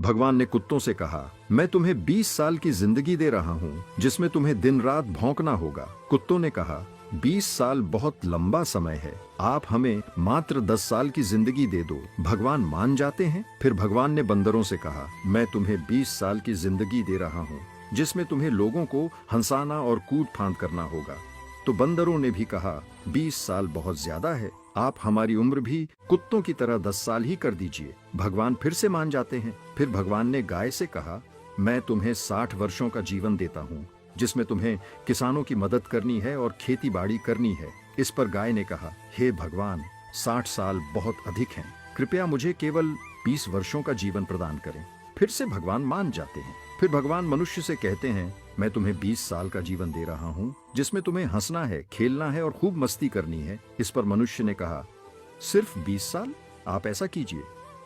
भगवान ने कुत्तों से कहा, मैं तुम्हें 20 साल की जिंदगी दे रहा हूँ जिसमें तुम्हें दिन रात भौंकना होगा। कुत्तों ने कहा, 20 साल बहुत लंबा समय है, आप हमें मात्र 10 साल की जिंदगी दे दो। भगवान मान जाते हैं। फिर भगवान ने बंदरों से कहा, मैं तुम्हें 20 साल की जिंदगी दे रहा हूँ जिसमें तुम्हें लोगों को हंसाना और कूद फांद करना होगा। तो बंदरों ने भी कहा, 20 साल बहुत ज्यादा है, आप हमारी उम्र भी कुत्तों की तरह 10 साल ही कर दीजिए। भगवान फिर से मान जाते हैं। फिर भगवान ने गाय से कहा, मैं तुम्हें 60 वर्षों का जीवन देता हूँ जिसमें तुम्हें किसानों की मदद करनी है और खेती बाड़ी करनी है। इस पर गाय ने कहा, हे भगवान, 60 साल बहुत अधिक हैं, कृपया मुझे केवल 20 वर्षों का जीवन प्रदान करें। फिर से भगवान मान जाते हैं। फिर भगवान मनुष्य से कहते हैं, मैं तुम्हें 20 साल का जीवन दे रहा हूँ जिसमें तुम्हें हंसना है, खेलना है और खूब मस्ती करनी है। इस पर मनुष्य ने कहा, सिर्फ 20 साल? आप ऐसा कीजिए,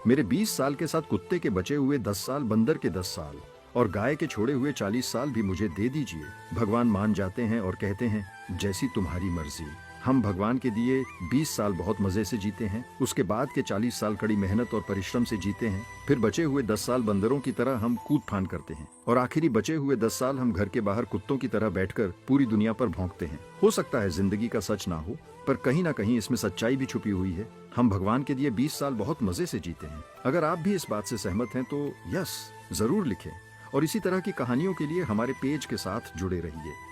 मेरे 20 साल के साथ कुत्ते के बचे हुए 10 साल, बंदर के 10 साल और गाय के छोड़े हुए 40 साल भी मुझे दे दीजिए। भगवान मान जाते हैं और कहते हैं, जैसी तुम्हारी मर्जी। हम भगवान के दिए 20 साल बहुत मजे से जीते हैं, उसके बाद के 40 साल कड़ी मेहनत और परिश्रम से जीते हैं, फिर बचे हुए 10 साल बंदरों की तरह हम कूद फान करते हैं और आखिरी बचे हुए 10 साल हम घर के बाहर कुत्तों की तरह बैठकर पूरी दुनिया पर भौंकते हैं। हो सकता है जिंदगी का सच ना हो, पर कहीं ना कहीं इसमें सच्चाई भी छुपी हुई है। हम भगवान के दिए 20 साल बहुत मजे से जीते हैं। अगर आप भी इस बात से सहमत हैं तो यस जरूर लिखें और इसी तरह की कहानियों के लिए हमारे पेज के साथ जुड़े रहिए।